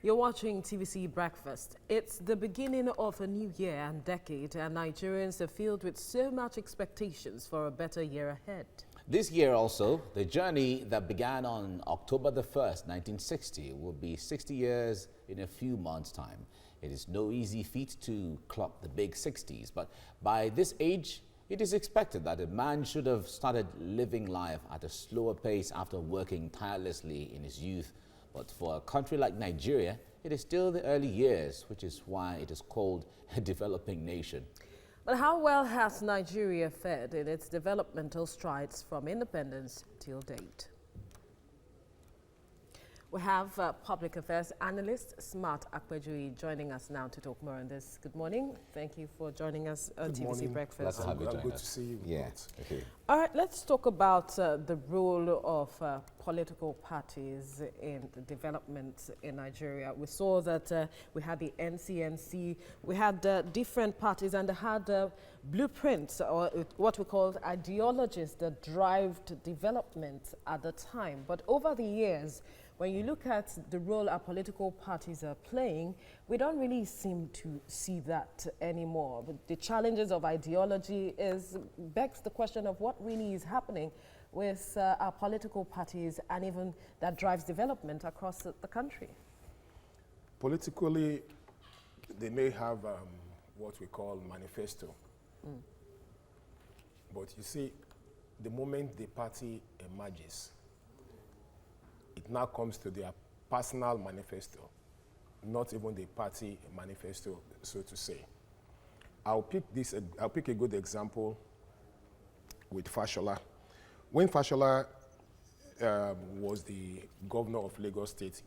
You're watching TVC Breakfast. It's the beginning of a new year and decade, and Nigerians are filled with so much expectations for a better year ahead. This year also, the journey that began on October the 1st, 1960, will be 60 years in a few months' time. It is no easy feat to clock the big 60s, but by this age, it is expected that a man should have started living life at a slower pace after working tirelessly in his youth. But for a country like Nigeria, it is still the early years, which is why it is called a developing nation. But how well has Nigeria fared in its developmental strides from independence till date? We have public affairs analyst Smart Akpejuyi joining us now to talk more on this. Good morning. Thank you for joining us on TVC Breakfast. Glad to have you join Good us. to see you. Yeah. Okay. All right, let's talk about the role of political parties in the development in Nigeria. We saw that we had the NCNC, we had different parties, and they had blueprints, or what we call ideologies that drive development at the time. But over the years, when you look at the role our political parties are playing, we don't really seem to see that anymore. But the challenges of ideology begs the question of what really is happening with our political parties and even that drives development across the country. Politically, they may have what we call manifesto. But you see, the moment the party emerges, it now comes to their personal manifesto, not even the party manifesto, so to say. I'll pick a good example with Fashola. When Fashola was the governor of Lagos State,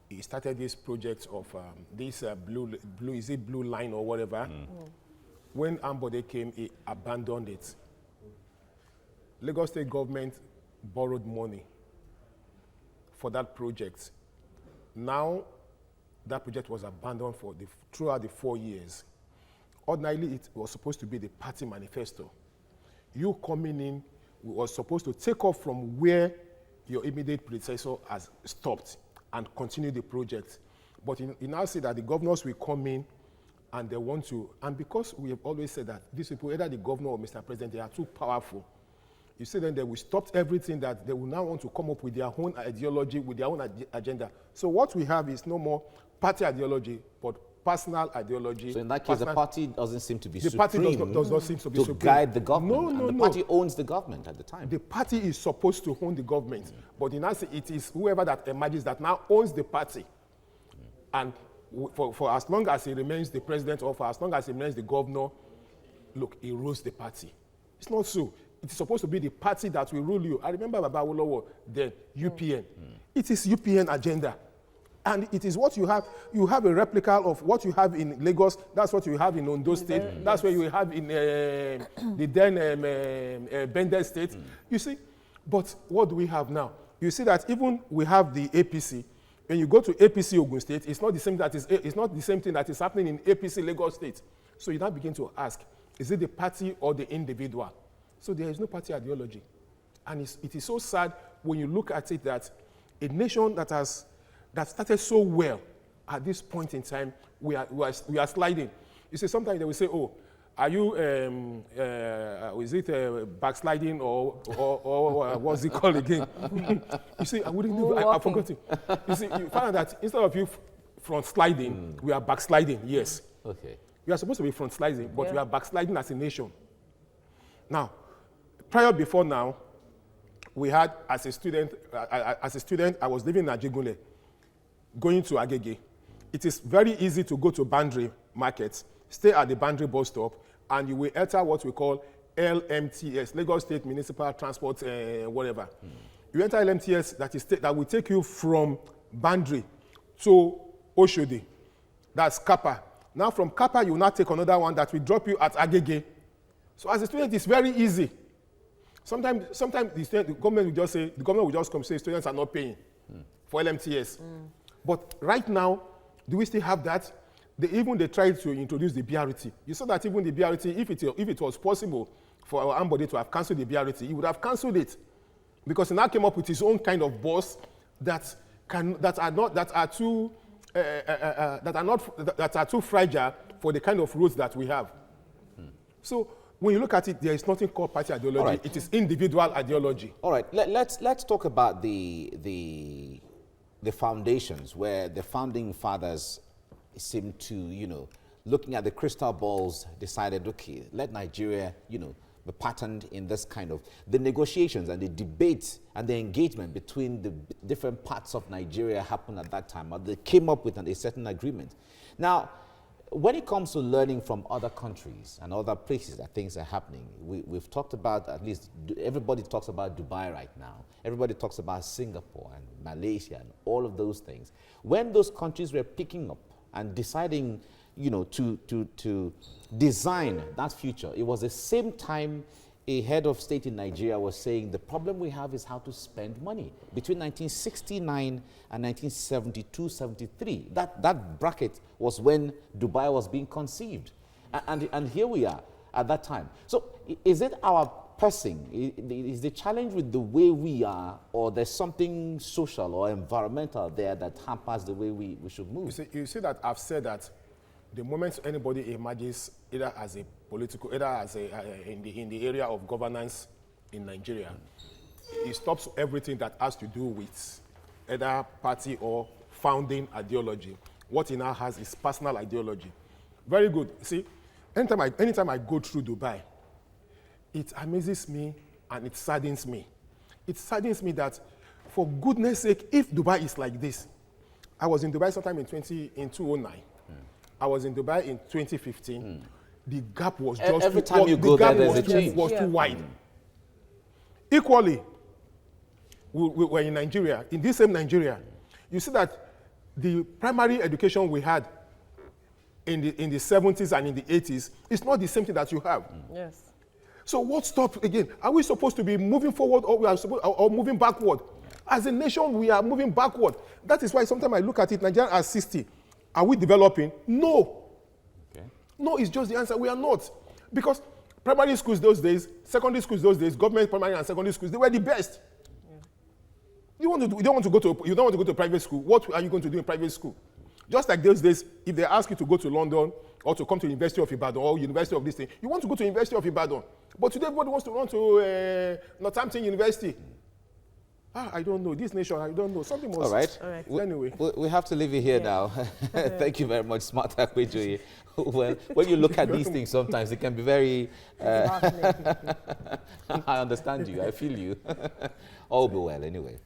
he started this project of this blue line or whatever. When Ambode came, he abandoned it. Lagos State government borrowed money for that project. Now, that project was abandoned throughout the 4 years. Ordinarily, it was supposed to be the party manifesto. You coming in was supposed to take off from where your immediate predecessor has stopped and continue the project. But you now see that the governors will come in and they want to, and because we have always said that these people, either the governor or Mr. President, they are too powerful. You see, then they will stop everything, that they will now want to come up with their own ideology, with their own agenda. So what we have is no more party ideology, but personal ideology. So in that case, the party doesn't seem to be the supreme. party does not seem to be to supreme. guide the government. No. The party owns the government at the time. The party is supposed to own the government, but in answer, it is whoever that emerges that now owns the party. And for as long as he remains the president, or for as long as he remains the governor, look, he rules the party. It's not so. It's supposed to be the party that will rule you. I remember Baba Awolowo, then UPN. It is UPN agenda. And it is what you have. You have a replica of what you have in Lagos. That's what you have in Ondo State. That's what you have in the then Bendel State. You see? But what do we have now? You see that even we have the APC. When you go to APC Ogun State, it's not the same thing that is happening in APC Lagos State. So you now begin to ask, is it the party or the individual? So there is no party ideology. And it is so sad when you look at it that a nation that started so well at this point in time, we are sliding. You see, sometimes they will say, oh, are you, is it backsliding or what's it called again? You see, I wouldn't know, I forgot it. You see, you find out that instead of you front sliding, we are backsliding, yes. Okay. We are supposed to be front sliding, but we are backsliding as a nation. Now, before now, we had, as a student, I was living in Ajegunle, going to Agege. It is very easy to go to Boundary Market, stay at the Boundary bus stop, and you will enter what we call LMTS, Lagos State Municipal Transport, whatever. You enter LMTS, that will take you from Boundary to Oshodi. That's Kappa. Now from Kappa, you will now take another one that will drop you at Agege. So as a student, it's very easy. Sometimes the government will just come say students are not paying for LMTS. But right now, do we still have that? They tried to introduce the BRT. You saw that even the BRT, if it was possible for our Ambode to have cancelled the BRT, he would have cancelled it. Because he now came up with his own kind of bus that that are too fragile for the kind of roads that we have. So when you look at it, there is nothing called party ideology. Right. It is individual ideology. All right, let's talk about the foundations where the founding fathers seem to, looking at the crystal balls, decided, okay, let Nigeria, be patterned in this kind of, the negotiations and the debates and the engagement between the different parts of Nigeria happened at that time. They came up with a certain agreement. Now, when it comes to learning from other countries and other places that things are happening, we've talked about, at least everybody talks about Dubai right now. Everybody talks about Singapore and Malaysia and all of those things. When those countries were picking up and deciding, to design that future, it was the same time a head of state in Nigeria was saying the problem we have is how to spend money. Between 1969 and 1972-73, that bracket was when Dubai was being conceived. And here we are at that time. So is it our pressing? Is the challenge with the way we are, or there's something social or environmental there that hampers the way we should move? You see that I've said that the moment anybody emerges, either as a political, either as in the area of governance in Nigeria, it stops everything that has to do with either party or founding ideology. What he now has is personal ideology. Very good. See, anytime I go through Dubai, it amazes me and it saddens me. It saddens me that, for goodness sake, if Dubai is like this, I was in Dubai sometime in 2009. I was in Dubai in 2015. The gap was just every time you go there, there's a change. Was too wide. Equally, we were in Nigeria, in this same Nigeria. You see that the primary education we had in the 70s and in the 80s is not the same thing that you have. Yes. So what stops again? Are we supposed to be moving forward, or moving backward? As a nation, we are moving backward. That is why sometimes I look at it, Nigeria as 60. Are we developing? No. Okay. No is just the answer. We are not. Because primary schools those days, secondary schools those days, government primary and secondary schools, they were the best. Yeah. You don't want to go to private school. What are you going to do in private school? Just like those days, if they ask you to go to London or to come to University of Ibadan or University of this thing, you want to go to University of Ibadan. But today everybody wants to run to Northampton University. I don't know. This nation, I don't know. Something must... All right. Anyway. We have to leave it here now. Thank you very much, Smart Akwejoye. Well, when you look at these things, sometimes it can be very... I understand you. I feel you. All be well, anyway.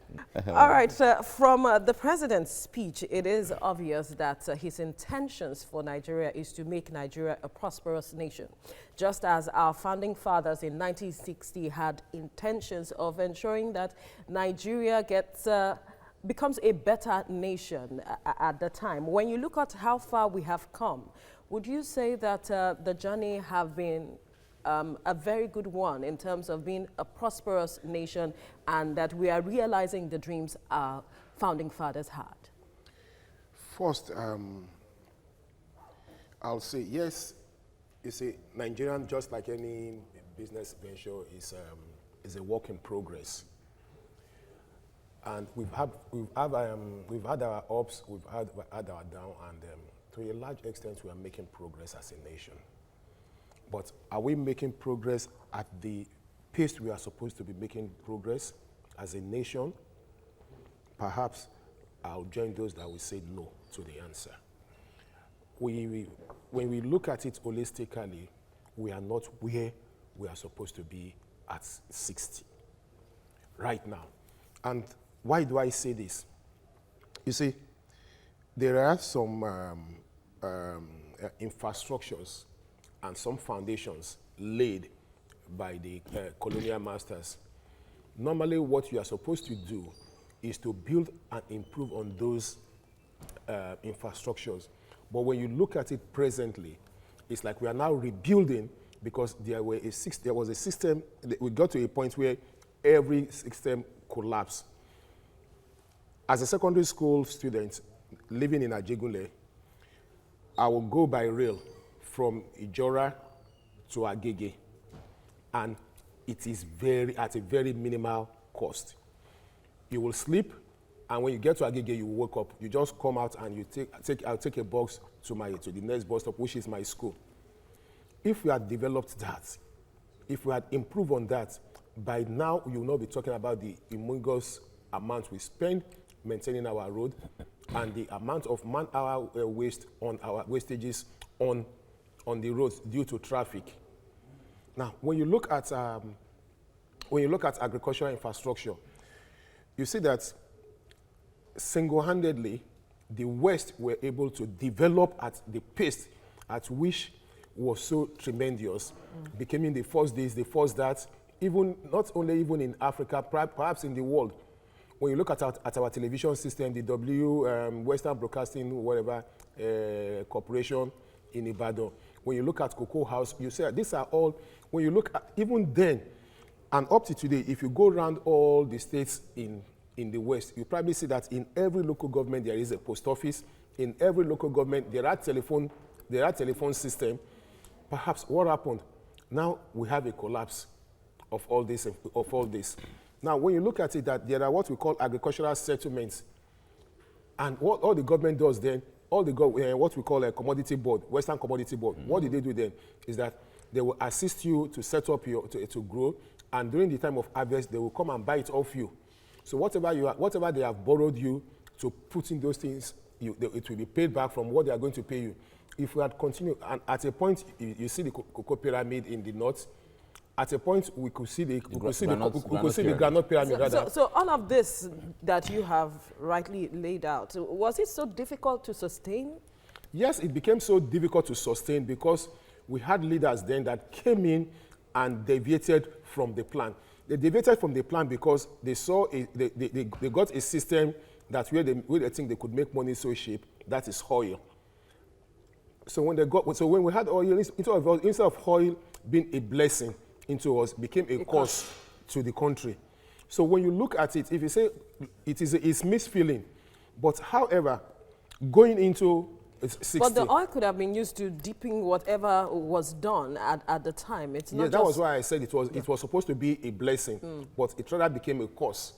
All right. From the president's speech, it is obvious that his intentions for Nigeria is to make Nigeria a prosperous nation, just as our founding fathers in 1960 had intentions of ensuring that Nigeria becomes a better nation at the time. When you look at how far we have come, would you say that the journey have been a very good one in terms of being a prosperous nation, and that we are realizing the dreams our founding fathers had? First, I'll say yes. You see, Nigerian, just like any business venture, is a work in progress. And we've had our ups, we've had our down, and to a large extent, we are making progress as a nation. But are we making progress at the pace we are supposed to be making progress as a nation? Perhaps I'll join those that will say no to the answer. When we look at it holistically, we are not where we are supposed to be at 60 right now. And why do I say this? You see, there are some infrastructures and some foundations laid by the colonial masters. Normally, what you are supposed to do is to build and improve on those infrastructures. But when you look at it presently, it's like we are now rebuilding, because there was a system, we got to a point where every system collapsed. As a secondary school student living in Ajegunle, I will go by rail from Ijora to Agege, and it is at a very minimal cost. You will sleep And when you get to Agege, you wake up. You just come out and you I'll take a bus to the next bus stop, which is my school. If we had developed that, if we had improved on that, by now you will not be talking about the humongous amount we spend maintaining our road and the amount of man-hour waste on our wastages on the roads due to traffic. Now, when you look at agricultural infrastructure, you see that single-handedly, the West were able to develop at the pace at which was so tremendous, becoming the first that, even not only even in Africa, perhaps in the world. When you look at our television system, the Western Broadcasting, whatever, corporation in Ibadan, when you look at Cocoa House, you say these are all, when you look at, even then, and up to today, if you go around all the states in the West, you probably see that in every local government there is a post office. In every local government there are telephone system. Perhaps what happened? Now we have a collapse of all this. Now when you look at it, that there are what we call agricultural settlements, and what all the government does then, what we call a commodity board, Western Commodity Board. What they do then is that they will assist you to set up to grow, and during the time of harvest they will come and buy it off you. So whatever they have borrowed you to put in those things, it will be paid back from what they are going to pay you. If we had continued, and at a point, you see the cocoa pyramid in the north. At a point, we could see the granite pyramid. So all of this that you have rightly laid out, was it so difficult to sustain? Yes, it became so difficult to sustain because we had leaders then that came in and deviated from the plan. They deviated from the plan because they saw they got a system that where they think they could make money so cheap, that is oil. So when we had oil, instead of oil being a blessing into us, became a curse to the country. So when you look at it, if you say it's mixed feeling, but however, going into 60. But the oil could have been used to deepen whatever was done at the time. It's not. Yeah, that was why I said it was supposed to be a blessing, but it rather became a curse,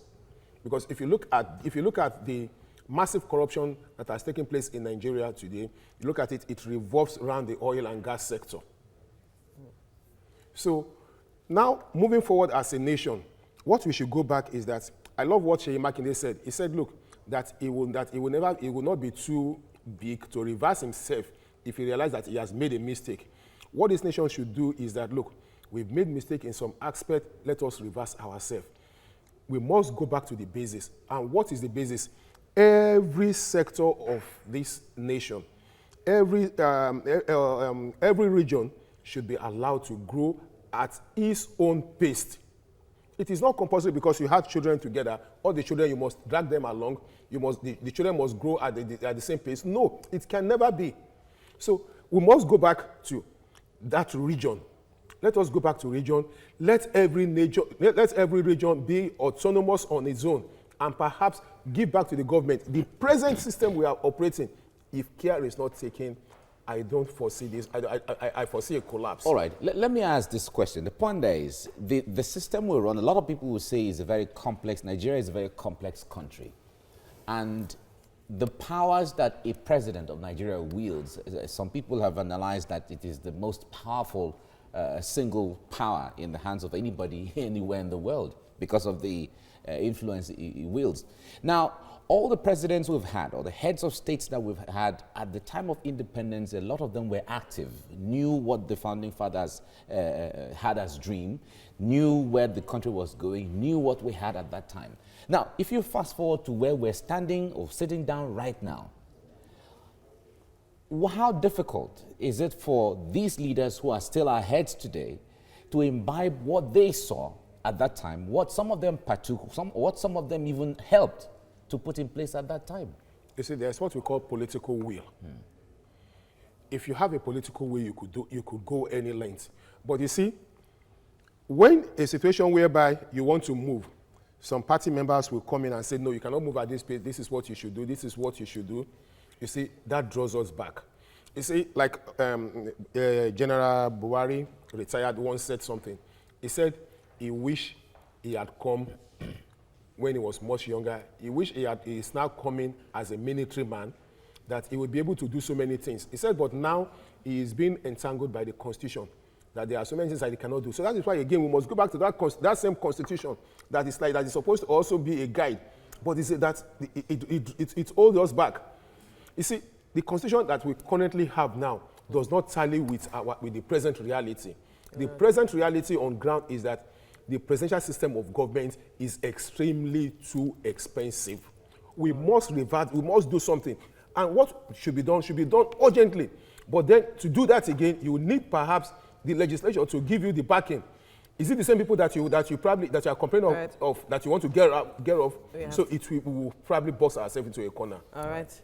because if you look at the massive corruption that has taken place in Nigeria today, you look at it, it revolves around the oil and gas sector. So now moving forward as a nation, what we should go back is that I love what Seyi Makinde said. He said, look, that he will not be too big to reverse himself if he realizes that he has made a mistake. What this nation should do is that, look, we've made mistake in some aspect, let us reverse ourselves. We must go back to the basis. And what is the basis? Every sector of this nation, every region should be allowed to grow at its own pace. It is not compulsory because you have children together, all the children, you must drag them along. The children must grow at the same pace. No, it can never be. So we must go back to that region. Let us go back to region. Let every region be autonomous on its own, and perhaps give back to the government. The present system we are operating, if care is not taken, I don't foresee this. I foresee a collapse. All right, let me ask this question. The point there is, the system we run, a lot of people will say is a very complex, Nigeria is a very complex country. And the powers that a president of Nigeria wields, some people have analyzed that it is the most powerful single power in the hands of anybody anywhere in the world because of the influence he wields. Now, all the presidents we've had, or the heads of states that we've had at the time of independence, a lot of them were active, knew what the founding fathers had as dream, knew where the country was going, knew what we had at that time. Now, if you fast forward to where we're standing or sitting down right now, how difficult is it for these leaders who are still our heads today to imbibe what they saw at that time, what some of them partook, what some of them even helped to put in place at that time? You see, there's what we call political will. If you have a political will, you could go any length. But you see, when a situation whereby you want to move, some party members will come in and say, no, you cannot move at this pace, this is what you should do, this is what you should do. You see, that draws us back. You see, like General Buhari, retired, once said something. He said he wished he had come when he was much younger. He wished he is now coming as a military man, that he would be able to do so many things. He said, but now he is being entangled by the Constitution, that there are so many things that he cannot do. So that is why, again, we must go back to that same Constitution that is supposed to also be a guide. But is that it holds us back. You see, the Constitution that we currently have now does not tally with the present reality. The present reality on ground is that the presidential system of government is extremely too expensive. We must revert, we must do something. And what should be done urgently. But then to do that again, you need perhaps the legislature to give you the backing. Is it the same people that you are complaining of that you want to get off? So we will probably box ourselves into a corner. All right.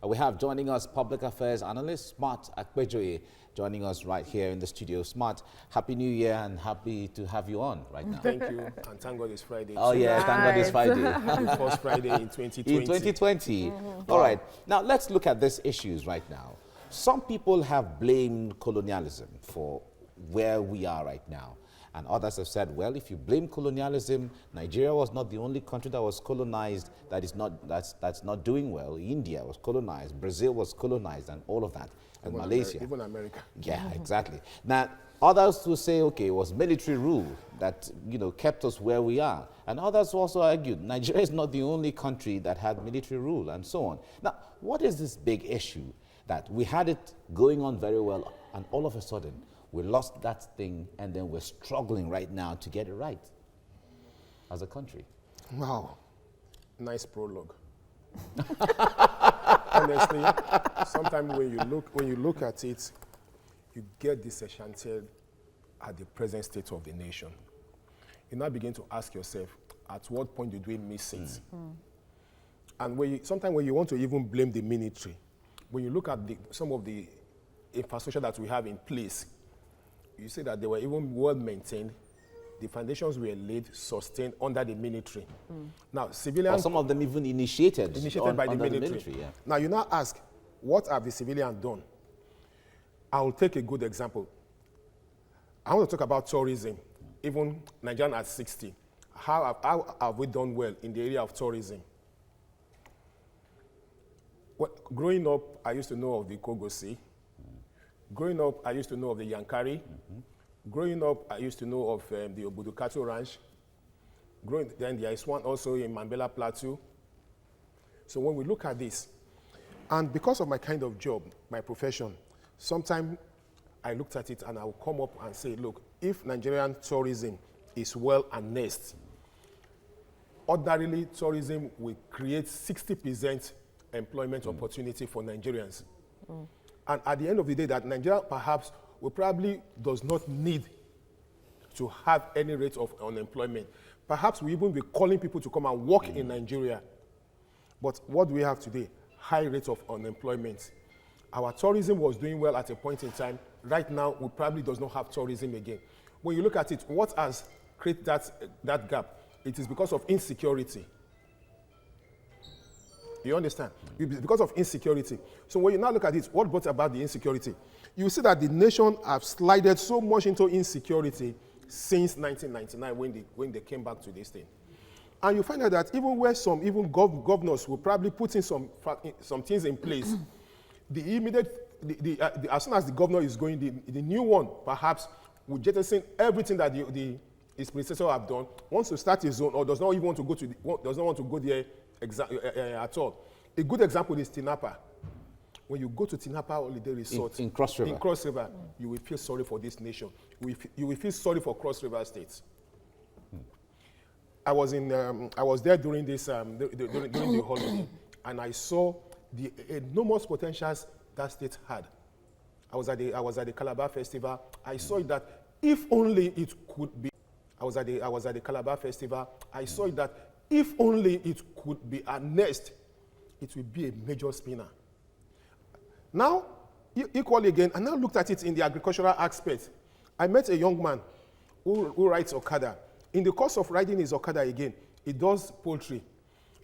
We have joining us public affairs analyst Smart Akpejoye joining us right here in the studio. Smart, Happy New Year and happy to have you on right now. Thank you, and thank God it's Friday. Oh yeah, thank God it's Friday. The first Friday in 2020. In 2020. All right. Now let's look at these issues right now. Some people have blamed colonialism for where we are right now. And others have said, well, if you blame colonialism, Nigeria was not the only country that was colonized that's not doing well. India was colonized, Brazil was colonized, and all of that, and even Malaysia. Even America. Yeah, exactly. Now, others will say, okay, it was military rule that, kept us where we are. And others also argued, Nigeria is not the only country that had military rule, and so on. Now, what is this big issue that we had it going on very well, and all of a sudden, we lost that thing, and then we're struggling right now to get it right as a country? Wow. Nice prologue. Honestly, sometimes when you look at it, you get disenchanted at the present state of the nation. You now begin to ask yourself, at what point did we miss it? And sometimes when you want to even blame the military, when you look at some of the infrastructure that we have in place, you see that they were even well maintained. The foundations were laid, sustained under the military. Now, civilians... Or some of them even initiated by the military. Yeah. Now, you now ask, what have the civilians done? I will take a good example. I want to talk about tourism. Even Nigeria at 60. How have we done well in the area of tourism? Well, growing up, I used to know of the Kogosi. Growing up, I used to know of the Yankari. Growing up, I used to know of the Obudukato Ranch. Then there is one also in Mambela Plateau. So when we look at this, and because of my kind of job, my profession, sometimes I looked at it and I will come up and say, look, if Nigerian tourism is well harnessed, ordinarily tourism will create 60% employment opportunity for Nigerians. And at the end of the day, that Nigeria perhaps will probably does not need to have any rate of unemployment. Perhaps we even be calling people to come and work in Nigeria. But what do we have today? High rate of unemployment. Our tourism was doing well at a point in time. Right now, we probably does not have tourism again. When you look at it, what has created that gap? It is because of insecurity. You understand? Because of insecurity. So when you now look at it, what brought about the insecurity? You see that the nation have slided so much into insecurity since 1999 when they came back to this thing. And you find out that even where some governors will probably put in some things in place, as soon as the governor is going, the new one perhaps will jettison everything that his predecessor have done, wants to start his own, or does not even want to go there at all. A good example is Tinapa. When you go to Tinapa Holiday Resort in Cross River, you will feel sorry for this nation. You will feel sorry for Cross River State. I was there during this during the holiday, and I saw the enormous potentials that state had. I was at the Calabar Festival. I saw that if only it could be. I was at the Calabar Festival. I saw that if only it could be harnessed, it will be a major spinner. Now, equally again, I now looked at it in the agricultural aspect. I met a young man who rides Okada. In the course of riding his Okada again, he does poultry.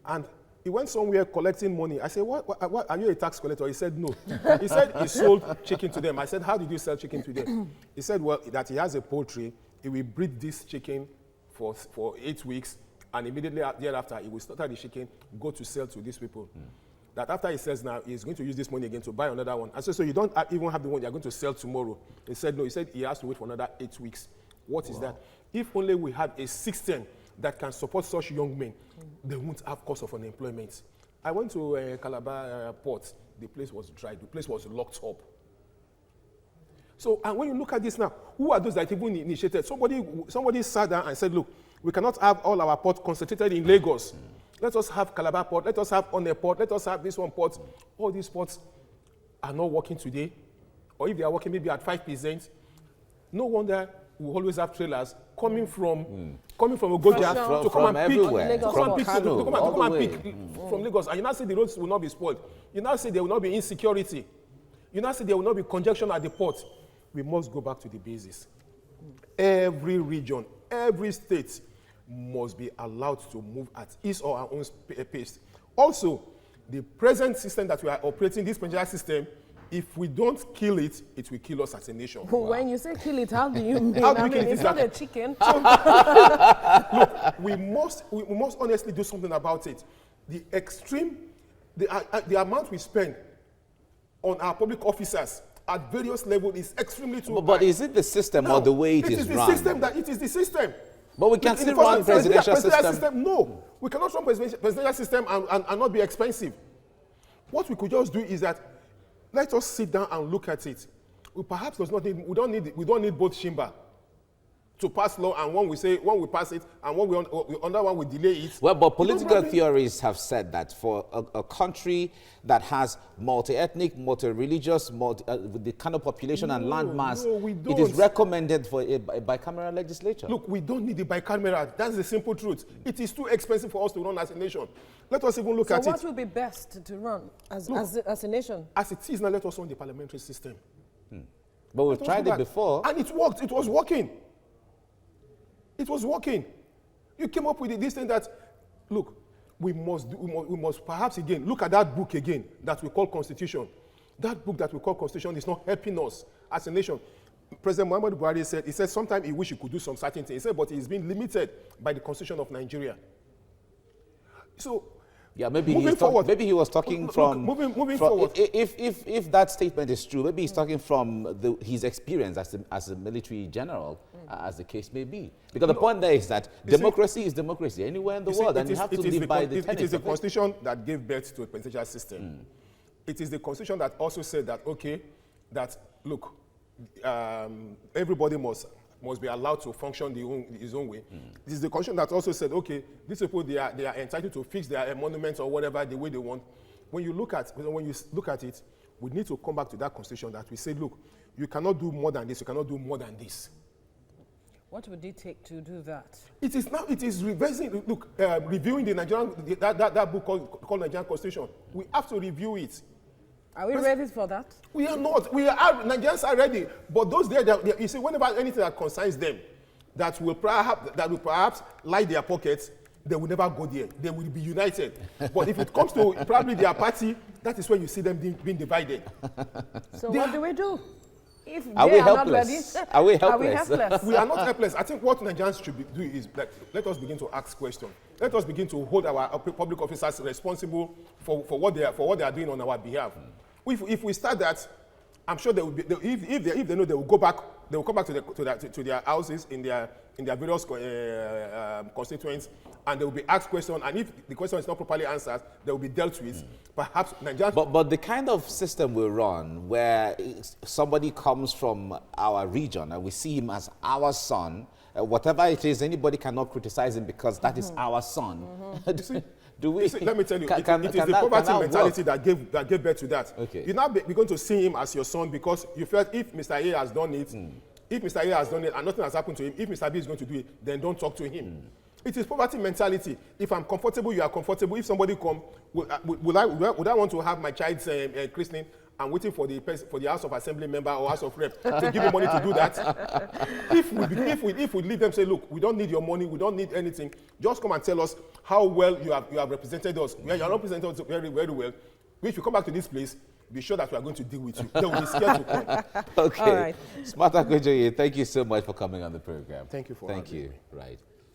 And he went somewhere collecting money. I said, what, are you a tax collector? He said, no. He said he sold chicken to them. I said, how did you sell chicken to them? He said, well, that he has a poultry. He will breed this chicken for 8 weeks, and immediately thereafter, he will slaughter the chicken, go to sell to these people. That after he sells now, he's going to use this money again to buy another one. I said, so you don't even have the one you're going to sell tomorrow. He said, no. He said he has to wait for another 8 weeks. What is that? If only we have a system that can support such young men, they won't have cause of unemployment. I went to Calabar port. The place was dry. The place was locked up. So, and when you look at this now, who are those that even initiated? Somebody sat down and said, look, we cannot have all our ports concentrated in Lagos. Let us have Calabar port. Let us have Onne port. Let us have this one port. All these ports are not working today. Or if they are working maybe at 5%, no wonder we always have trailers coming from Ogoja to come and pick from Lagos. And you now say the roads will not be spoiled. You now say there will not be insecurity. You now say there will not be congestion at the port. We must go back to the basis. Every region, every state must be allowed to move at his or her own pace. Also, the present system that we are operating, this pension system, if we don't kill it, it will kill us as a nation. When you say kill it, how do you mean? How do I you mean, kill it? it's not a chicken. Look, we must honestly do something about it. The amount we spend on our public officers at various levels is extremely too high. But is it the system or the way it is run? It is the system. But we can still run presidential system. No, we cannot run presidential system and not be expensive. What we could just do is that let us sit down and look at it. We don't need both chamber to pass law, and one we pass it, and another one we delay it. Well, but political theorists have said that for a country that has multi-ethnic, multi-religious, with the kind of population and landmass, it is recommended for a bicameral legislature. Look, we don't need the bicameral. That's the simple truth. It is too expensive for us to run as a nation. Let us even look at it. So what will be best to run as a nation? As it is now, let us run the parliamentary system. But we've tried it before. And it worked. It was working. It was working. You came up with this thing that, look, we must perhaps again look at that book again that we call Constitution. That book that we call Constitution is not helping us as a nation. President Muhammadu Buhari said, he said sometimes he wish he could do some certain things. He said, but he's been limited by the Constitution of Nigeria. So, yeah, maybe he was talking from moving forward. If that statement is true, maybe he's talking from his experience as a military general, as the case may be. Because the point there is that democracy is democracy anywhere in the world, and you have to live by the tenets. It is the Constitution that gave birth to a presidential system. It is the Constitution that also said that look, everybody must be allowed to function his own way. This is the Constitution that also said, okay, these people, they are entitled to fix their monuments or whatever the way they want. When you look at it, we need to come back to that Constitution that we say, look, you cannot do more than this, you cannot do more than this. What would it take to do that? It is revising, look, reviewing the Nigerian, that book called Nigerian Constitution. We have to review it. Are we ready for that? We are not. Nigerians are ready. But those there, you see, whenever anything that concerns them, that will perhaps lie their pockets, they will never go there. They will be united. But if it comes to probably their party, that is when you see them being divided. So what do we do? If are we helpless? Are we helpless? Are we helpless? We are not helpless. I think what Nigerians should do is let us begin to ask questions. Let us begin to hold our public officers responsible for what they are doing on our behalf. If we start that, I'm sure they will be. If they know, they will go back. They will come back to their houses in their various constituents, and they will be asked questions. And if the question is not properly answered, they will be dealt with. Perhaps Nigerians. But the kind of system we run, where somebody comes from our region and we see him as our son, whatever it is, anybody cannot criticize him because that is our son. Do we? Let me tell you, it is the poverty mentality that gave birth to that. Okay. You're now going to see him as your son because you felt if Mr. A has done it, if Mr. A has done it and nothing has happened to him, if Mr. B is going to do it, then don't talk to him. It is poverty mentality. If I'm comfortable, you are comfortable. If somebody comes, would I want to have my child's christening? I'm waiting for the House of Assembly member or House of Rep to give me money to do that. If we leave them, say, look, we don't need your money, we don't need anything. Just come and tell us how well you have represented us. You are not represented us very, very well. If you come back to this place, be sure that we are going to deal with you. They will be scared to come. Okay. All right. Smart Akojoye, thank you so much for coming on the program. Thank you for having me. Right.